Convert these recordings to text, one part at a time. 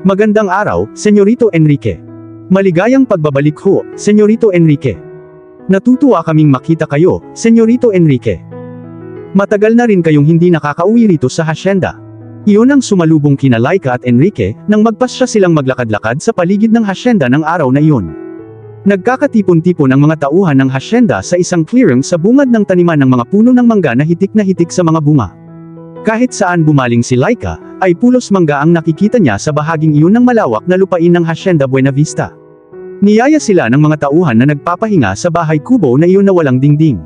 Magandang araw, Senyorito Enrique. Maligayang pagbabalik ho, Senyorito Enrique. Natutuwa kaming makita kayo, Senyorito Enrique. Matagal na rin kayong hindi nakakauwi rito sa hasyenda. Iyon ang sumalubong kina Laika at Enrique, nang magpasya silang maglakad-lakad sa paligid ng hasyenda ng araw na iyon. Nagkakatipon-tipon ang mga tauhan ng hasyenda sa isang clearing sa bungad ng taniman ng mga puno ng mangga na hitik sa mga bunga. Kahit saan bumaling si Laika, ay pulos mangga ang nakikita niya sa bahaging iyon ng malawak na lupain ng Hacienda Buena Vista. Niyaya sila ng mga tauhan na nagpapahinga sa bahay kubo na iyon na walang dingding.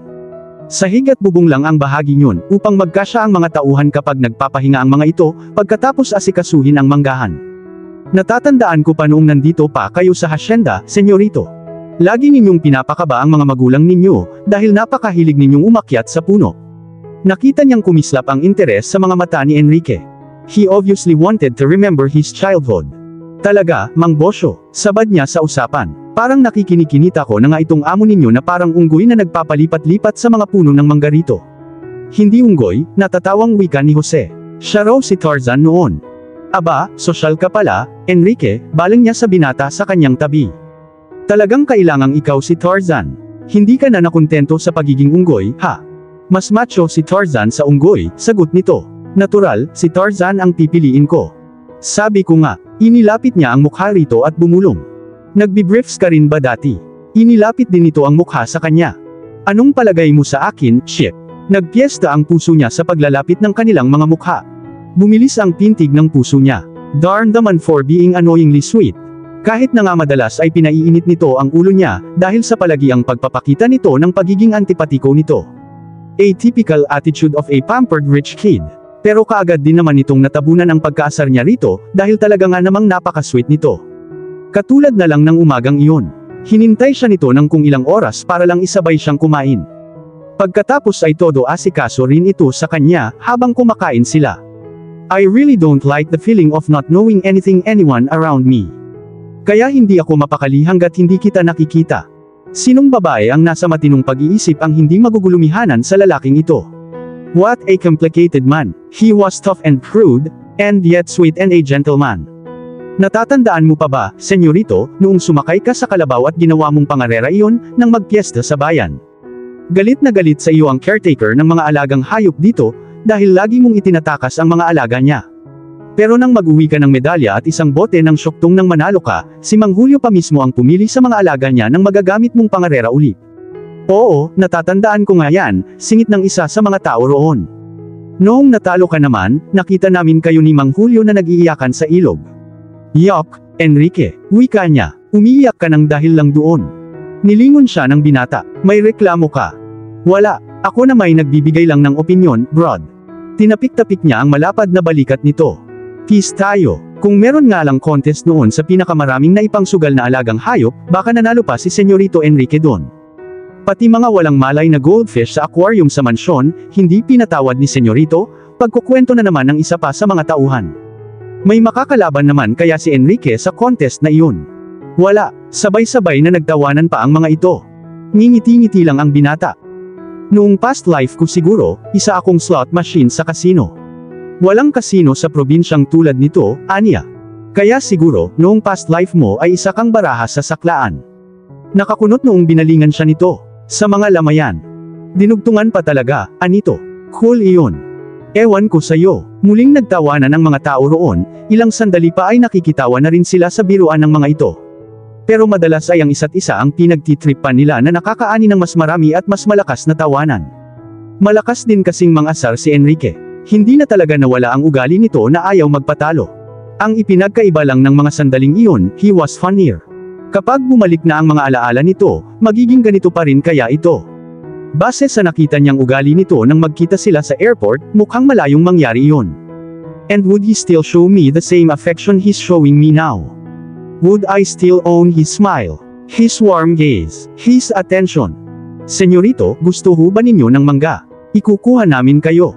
Sahig at bubong lang ang bahaging yun, upang magkasya ang mga tauhan kapag nagpapahinga ang mga ito, pagkatapos asikasuhin ang manggahan. Natatandaan ko pa noong nandito pa kayo sa hasyenda, Senyorito. Lagi ninyong pinapakaba ang mga magulang ninyo, dahil napakahilig ninyong umakyat sa puno. Nakita niyang kumislap ang interes sa mga mata ni Enrique. He obviously wanted to remember his childhood. Talaga, Mang Bosyo, sabad niya sa usapan. Parang nakikinikinita ko na nga itong amo ninyo na parang unggoy na nagpapalipat-lipat sa mga puno ng mangga rito. Hindi unggoy, natatawang wika ni Jose. Siya raw si Tarzan noon. Aba, sosyal ka pala, Enrique, baling niya sa binata sa kanyang tabi. Talagang kailangang ikaw si Tarzan. Hindi ka na nakontento sa pagiging unggoy, ha? Mas macho si Tarzan sa unggoy, sagot nito. Natural, si Tarzan ang pipiliin ko. Sabi ko nga, inilapit niya ang mukha rito at bumulong. Nagbibriefs ka rin ba dati? Inilapit din ito ang mukha sa kanya. Anong palagay mo sa akin, Chip? Nagpiesta ang puso niya sa paglalapit ng kanilang mga mukha. Bumilis ang pintig ng puso niya. Darn the man for being annoyingly sweet. Kahit na nga madalas ay pinaiinit nito ang ulo niya, dahil sa palagiang pagpapakita nito ng pagiging antipatiko nito. A typical attitude of a pampered rich kid. Pero kaagad din naman itong natabunan ang pagkaasar niya rito, dahil talaga nga namang napaka-sweet nito. Katulad na lang ng umagang iyon. Hinintay siya nito ng kung ilang oras para lang isabay siyang kumain. Pagkatapos ay todo asikaso rin ito sa kanya, habang kumakain sila. I really don't like the feeling of not knowing anyone around me. Kaya hindi ako mapakali hanggat hindi kita nakikita. Sinong babae ang nasa matinong pag-iisip ang hindi magugulumihanan sa lalaking ito? What a complicated man. He was tough and crude, and yet sweet and a gentleman. Natatandaan mo pa ba, Senyorito, noong sumakay ka sa kalabaw at ginawa mong pangarera iyon, nang magpiesta sa bayan? Galit na galit sa iyo ang caretaker ng mga alagang hayop dito, dahil lagi mong itinatakas ang mga alaga niya. Pero nang mag-uwi ka ng medalya at isang bote ng syoktong nang manalo ka, si Mang Julio pa mismo ang pumili sa mga alaga niya nang magagamit mong pangarera ulit. Oo, natatandaan ko nga yan, singit ng isa sa mga tao roon. Noong natalo ka naman, nakita namin kayo ni Mang Julio na nag-iiyakan sa ilog. Yuck, Enrique, wika niya, umiiyak ka nang dahil lang doon. Nilingon siya ng binata, may reklamo ka. Wala, ako na may nagbibigay lang ng opinyon, Brad. Tinapik-tapik niya ang malapad na balikat nito. Peace tayo. Kung meron nga lang contest noon sa pinakamaraming naipangsugal na alagang hayop, baka nanalo pa si Senyorito Enrique doon. Pati mga walang malay na goldfish sa aquarium sa mansyon, hindi pinatawad ni Senyorito, pagkukwento na naman ng isa pa sa mga tauhan. May makakalaban naman kaya si Enrique sa contest na iyon. Wala, sabay-sabay na nagtawanan pa ang mga ito. Ngingiti-ngiti lang ang binata. Noong past life ko siguro, isa akong slot machine sa casino. Walang kasino sa probinsyang tulad nito, aniya. Kaya siguro, noong past life mo ay isa kang baraha sa saklaan. Nakakunot noong binalingan siya nito. Sa mga lamayan. Dinugtungan pa talaga, anito. Cool iyon. Ewan ko sa'yo. Muling nagtawanan ang mga tao roon, ilang sandali pa ay nakikitawa na rin sila sa biruan ng mga ito. Pero madalas ay ang isa't isa ang pinagtitripan nila na nakakaani ng mas marami at mas malakas na tawanan. Malakas din kasing mangasar si Enrique. Hindi na talaga nawala ang ugali nito na ayaw magpatalo. Ang ipinagkaiba lang ng mga sandaling iyon, he was funnier. Kapag bumalik na ang mga alaala nito, magiging ganito pa rin kaya ito. Base sa nakita niyang ugali nito nang magkita sila sa airport, mukhang malayong mangyari iyon. And would he still show me the same affection he's showing me now? Would I still own his smile, his warm gaze, his attention? Senyorito, gusto ho ba ninyo ng mangga? Ikukuha namin kayo.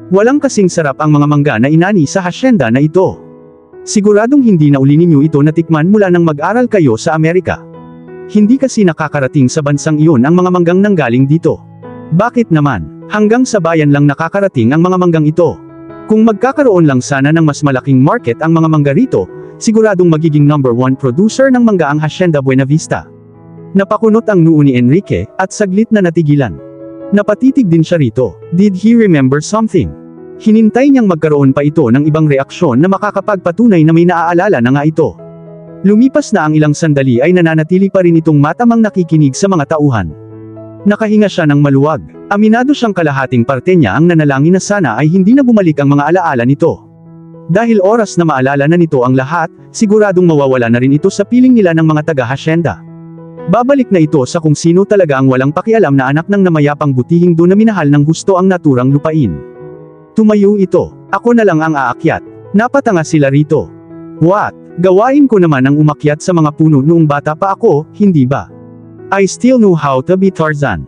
Walang kasing sarap ang mga mangga na inani sa hasyenda na ito. Siguradong hindi na uli ninyo ito natikman mula nang mag-aral kayo sa Amerika. Hindi kasi nakakarating sa bansang iyon ang mga manggang nanggaling dito. Bakit naman? Hanggang sa bayan lang nakakarating ang mga manggang ito. Kung magkakaroon lang sana ng mas malaking market ang mga mangga rito, siguradong magiging #1 producer ng manga ang Hacienda Buenavista. Napakunot ang noo ni Enrique, at saglit na natigilan. Napatitig din siya rito. Did he remember something? Hinintay niyang magkaroon pa ito ng ibang reaksyon na makakapagpatunay na may naaalala na nga ito. Lumipas na ang ilang sandali ay nananatili pa rin itong matamang nakikinig sa mga tauhan. Nakahinga siya ng maluwag. Aminado siyang kalahating parte niya ang nanalangin na sana ay hindi na bumalik ang mga alaala nito. Dahil oras na maalala na nito ang lahat, siguradong mawawala na rin ito sa piling nila ng mga taga-hacienda. Babalik na ito sa kung sino talaga ang walang pakialam na anak ng namayapang butihing do na minahal ng gusto ang naturang lupain. Tumayo ito. Ako na lang ang aakyat. Napatanga sila rito. What? Gawain ko naman ang umakyat sa mga puno noong bata pa ako, hindi ba? I still know how to be Tarzan.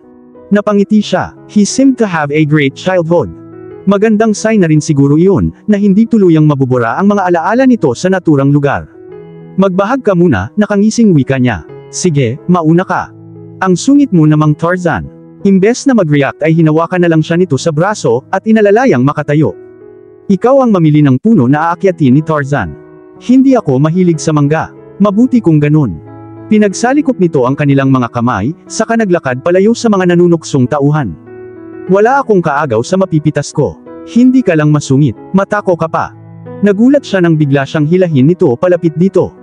Napangiti siya. He seemed to have a great childhood. Magandang sign na rin siguro iyon, na hindi tuluyang mabubura ang mga alaala nito sa naturang lugar. Magbahag ka muna, nakangising wika niya. Sige, mauna ka. Ang sungit mo namang Tarzan. Imbes na mag-react ay hinawakan na lang siya nito sa braso, at inalalayang makatayo. Ikaw ang mamili ng puno na aakyatin ni Tarzan. Hindi ako mahilig sa mangga. Mabuti kung ganun. Pinagsalikop nito ang kanilang mga kamay, saka naglakad palayo sa mga nanunuksong tauhan. Wala akong kaagaw sa mapipitas ko. Hindi ka lang masungit, matako ka pa. Nagulat siya nang bigla siyang hilahin nito palapit dito.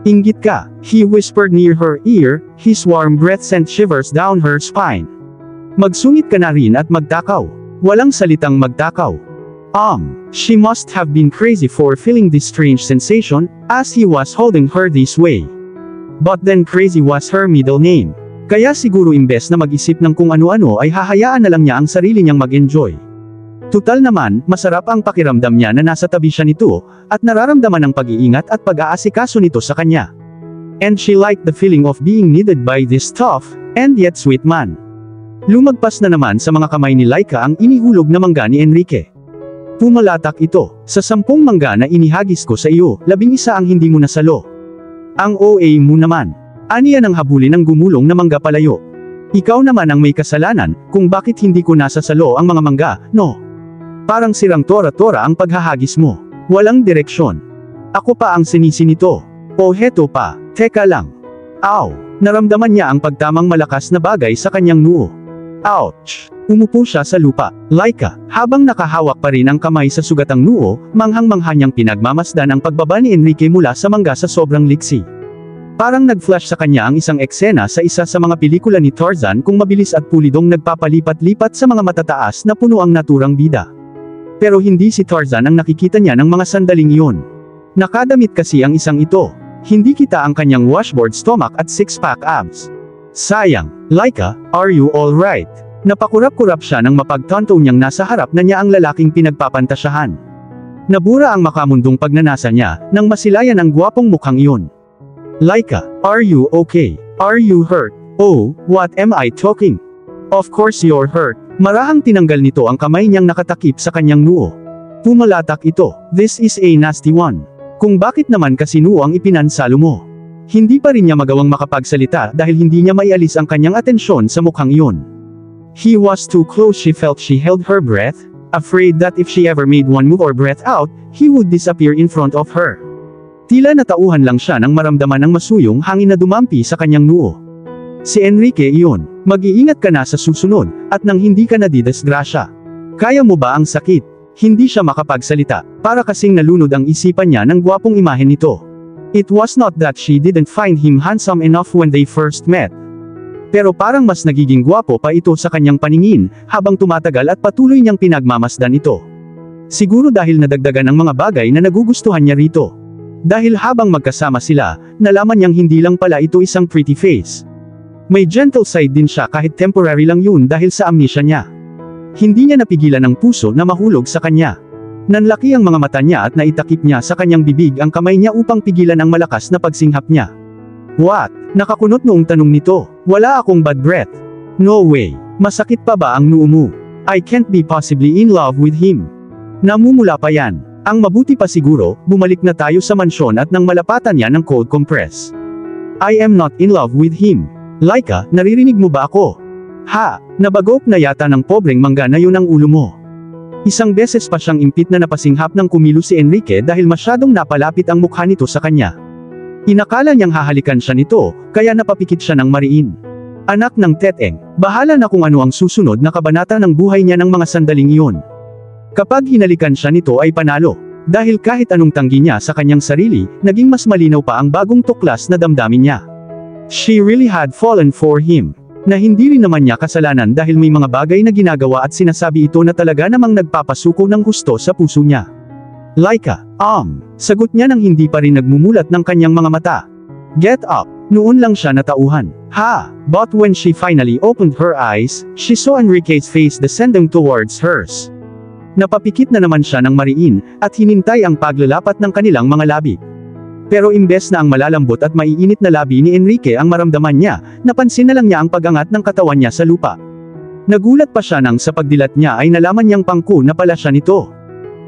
Inggit ka, he whispered near her ear, his warm breath sent shivers down her spine. Magsungit ka na rin at magtakaw. Walang salitang magtakaw. She must have been crazy for feeling this strange sensation, as he was holding her this way. But then crazy was her middle name. Kaya siguro imbes na mag-isip ng kung ano-ano ay hahayaan na lang niya ang sarili niyang mag-enjoy. Tutal naman, masarap ang pakiramdam niya na nasa tabi siya nito, at nararamdaman ang pag-iingat at pag-aasikaso nito sa kanya. And she liked the feeling of being needed by this tough, and yet sweet man. Lumagpas na naman sa mga kamay ni Laika ang inihulog na mangga ni Enrique. Pumalatak ito. Sa 10 mangga na inihagis ko sa iyo, 11 ang hindi mo nasalo. Ang OA mo naman. Aniya nang habulin ang gumulong na mangga palayo. Ikaw naman ang may kasalanan, kung bakit hindi ko nasasalo ang mga mangga, no? Parang sirang tora-tora ang paghahagis mo. Walang direksyon. Ako pa ang sinisi nito. O heto pa, teka lang. Ow! Naramdaman niya ang pagtamang malakas na bagay sa kanyang noo. Ouch! Umupo siya sa lupa. Laika, habang nakahawak pa rin ang kamay sa sugatang noo, manghang-mangha niyang pinagmamasdan ang pagbaba ni Enrique mula sa mangga sa sobrang liksi. Parang nag-flash sa kanya ang isang eksena sa isa sa mga pelikula ni Tarzan kung mabilis at pulidong nagpapalipat-lipat sa mga matataas na puno ang naturang bida. Pero hindi si Tarzan ang nakikita niya ng mga sandaling iyon. Nakadamit kasi ang isang ito. Hindi kita ang kanyang washboard stomach at six-pack abs. Sayang, Laika, are you alright? Napakurap-kurap siya nang mapagtanto niyang nasa harap na niya ang lalaking pinagpapantasyahan. Nabura ang makamundong pagnanasa niya, nang masilayan ang gwapong mukhang iyon. Laika, are you okay? Are you hurt? Oh, what am I talking? Of course you're hurt. Marahang tinanggal nito ang kamay niyang nakatakip sa kanyang noo. Pumalatak ito. This is a nasty one. Kung bakit naman kasi noo ang ipinansalo mo. Hindi pa rin niya magawang makapagsalita dahil hindi niya maialis ang kanyang atensyon sa mukhang iyon. He was too close. She felt she held her breath, afraid that if she ever made one move or breath out, he would disappear in front of her. Tila natauhan lang siya nang maramdaman ang masuyong hangin na dumampi sa kanyang noo. Si Enrique iyon. Mag-iingat ka na sa susunod, at nang hindi ka nadidisgrasya. Kaya mo ba ang sakit? Hindi siya makapagsalita, para kasing nalunod ang isipan niya ng gwapong imahe nito. It was not that she didn't find him handsome enough when they first met. Pero parang mas nagiging gwapo pa ito sa kanyang paningin, habang tumatagal at patuloy niyang pinagmamasdan ito. Siguro dahil nadagdagan ang mga bagay na nagugustuhan niya rito. Dahil habang magkasama sila, nalaman niyang hindi lang pala ito isang pretty face. May gentle side din siya kahit temporary lang yun dahil sa amnesia niya. Hindi niya napigilan ang puso na mahulog sa kanya. Nanlaki ang mga mata niya at naitakip niya sa kanyang bibig ang kamay niya upang pigilan ang malakas na pagsinghap niya. What? Nakakunot noong tanong nito. Wala akong bad breath. No way. Masakit pa ba ang noo mo? I can't be possibly in love with him. Namumula pa yan. Ang mabuti pa siguro, bumalik na tayo sa mansyon at nang malapatan niya ng cold compress. I am not in love with him. Laika, naririnig mo ba ako? Ha, nabagok na yata ng pobreng mangga na yun ang ulo mo. Isang beses pa siyang impit na napasinghap ng kumilos si Enrique dahil masyadong napalapit ang mukha nito sa kanya. Inakala niyang hahalikan siya nito, kaya napapikit siya ng mariin. Anak ng Teteng, bahala na kung ano ang susunod na kabanata ng buhay niya ng mga sandaling iyon. Kapag hinalikan siya nito ay panalo. Dahil kahit anong tanggi niya sa kanyang sarili, naging mas malinaw pa ang bagong tuklas na damdamin niya. She really had fallen for him. Na hindi rin naman niya kasalanan dahil may mga bagay na ginagawa at sinasabi ito na talaga namang nagpapasuko ng husto sa puso niya. Laika, sagot niya nang hindi pa rin nagmumulat ng kanyang mga mata. Get up, noon lang siya natauhan. But when she finally opened her eyes, she saw Enrique's face descending towards hers. Napapikit na naman siya ng mariin, at hinintay ang paglalapat ng kanilang mga labi. Pero imbes na ang malalambot at maiinit na labi ni Enrique ang maramdaman niya, napansin na lang niya ang pag-angat ng katawan niya sa lupa. Nagulat pa siya nang sa pagdilat niya ay nalaman niyang pangko na pala siya nito.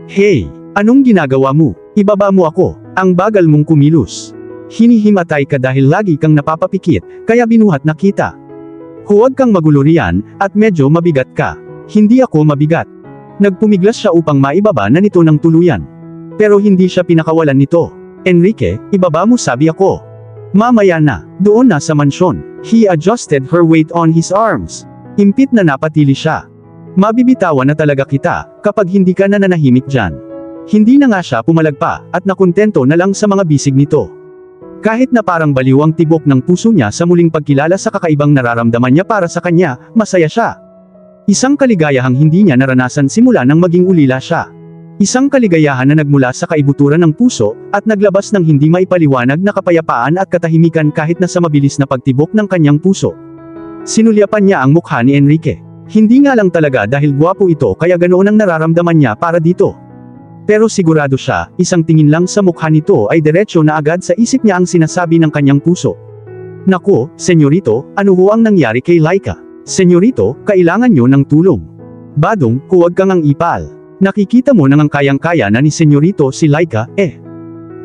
Hey, anong ginagawa mo? Ibaba mo ako, ang bagal mong kumilos. Hinihimatay ka dahil lagi kang napapapikit, kaya binuhat na kita. Huwag kang magulo riyan, at medyo mabigat ka. Hindi ako mabigat. Nagpumiglas siya upang maibaba na nito ng tuluyan. Pero hindi siya pinakawalan nito. Enrique, ibaba mo sabi ako. Mamaya na, doon na sa mansyon. He adjusted her weight on his arms. Impit na napatili siya. Mabibitawan na talaga kita, kapag hindi ka nananahimik dyan. Hindi na nga siya pumalagpa, at nakontento na lang sa mga bisig nito. Kahit na parang baliw ang tibok ng puso niya sa muling pagkilala sa kakaibang nararamdaman niya para sa kanya, masaya siya. Isang kaligayahang hindi niya naranasan simula nang maging ulila siya. Isang kaligayahan na nagmula sa kaibuturan ng puso, at naglabas ng hindi maipaliwanag na kapayapaan at katahimikan kahit na sa mabilis na pagtibok ng kanyang puso. Sinulyapan niya ang mukha ni Enrique. Hindi nga lang talaga dahil gwapo ito kaya ganoon ang nararamdaman niya para dito. Pero sigurado siya, isang tingin lang sa mukha nito ay diretsyo na agad sa isip niya ang sinasabi ng kanyang puso. Naku, senyorito, ano ho ang nangyari kay Laika? Senyorito, kailangan niyo ng tulong. Badong, huwag kang ang ipal. Nakikita mo nang ang kayang-kaya na ni senyorito si Laika,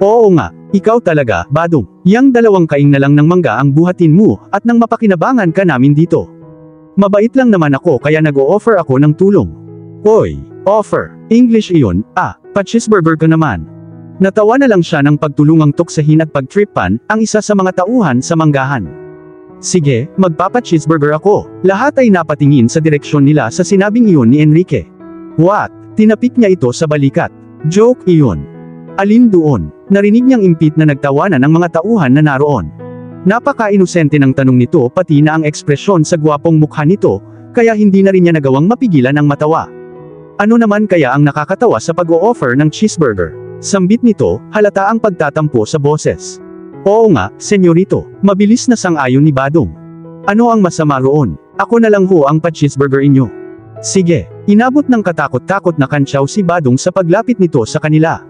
Oo nga, ikaw talaga, Badong. Yang dalawang kaing na lang ng mangga ang buhatin mo, at nang mapakinabangan ka namin dito. Mabait lang naman ako kaya nag-o-offer ako ng tulong. Oy, offer. English iyon, pa-cheeseburger ka naman. Natawa na lang siya ng pagtulungang tuksahin at pagtripan, ang isa sa mga tauhan sa manggahan. Sige, magpapa-cheeseburger ako. Lahat ay napatingin sa direksyon nila sa sinabing iyon ni Enrique. What? Tinapik niya ito sa balikat. Joke iyon. Alin doon? Narinig niyang impit na nagtawanan ang mga tauhan na naroon. Napaka-inosente ng tanong nito pati na ang ekspresyon sa gwapong mukha nito, kaya hindi na rin niya nagawang mapigilan ang matawa. Ano naman kaya ang nakakatawa sa pag-o-offer ng cheeseburger? Sambit nito, halata ang pagtatampo sa boses. Oo nga, senyorito, mabilis na sang-ayon ni Badong. Ano ang masama roon? Ako na lang ho ang pa-cheeseburger inyo. Sige, inabot ng katakot-takot na kantsaw si Badong sa paglapit nito sa kanila.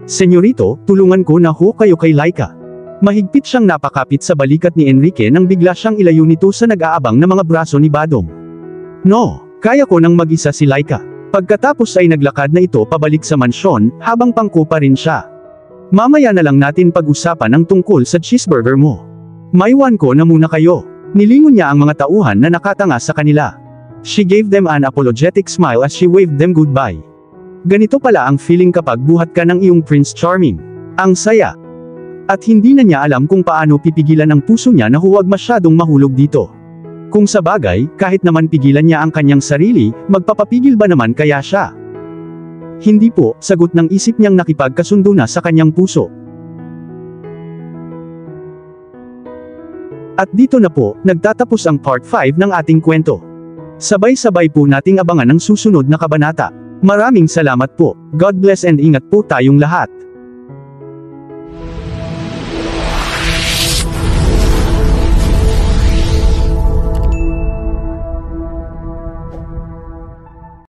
Senyorito, tulungan ko na ho kayo kay Laika. Mahigpit siyang napakapit sa balikat ni Enrique nang bigla siyang ilayo nito sa nag-aabang na mga braso ni Badong. No, kaya ko nang mag-isa si Laika. Pagkatapos ay naglakad na ito pabalik sa mansyon, habang pangko pa rin siya. Mamaya na lang natin pag-usapan ang tungkol sa cheeseburger mo. Maiwan ko na muna kayo. Nilingon niya ang mga tauhan na nakatanga sa kanila. She gave them an apologetic smile as she waved them goodbye. Ganito pala ang feeling kapag buhat ka ng iyong Prince Charming. Ang saya. At hindi na niya alam kung paano pipigilan ang puso niya na huwag masyadong mahulog dito. Kung sa bagay, kahit naman pigilan niya ang kanyang sarili, magpapapigil ba naman kaya siya? Hindi po, sagot ng isip niyang nakipagkasundo na sa kanyang puso. At dito na po, nagtatapos ang part 5 ng ating kwento. Sabay-sabay po nating abangan ang susunod na kabanata. Maraming salamat po. God bless and ingat po tayong lahat.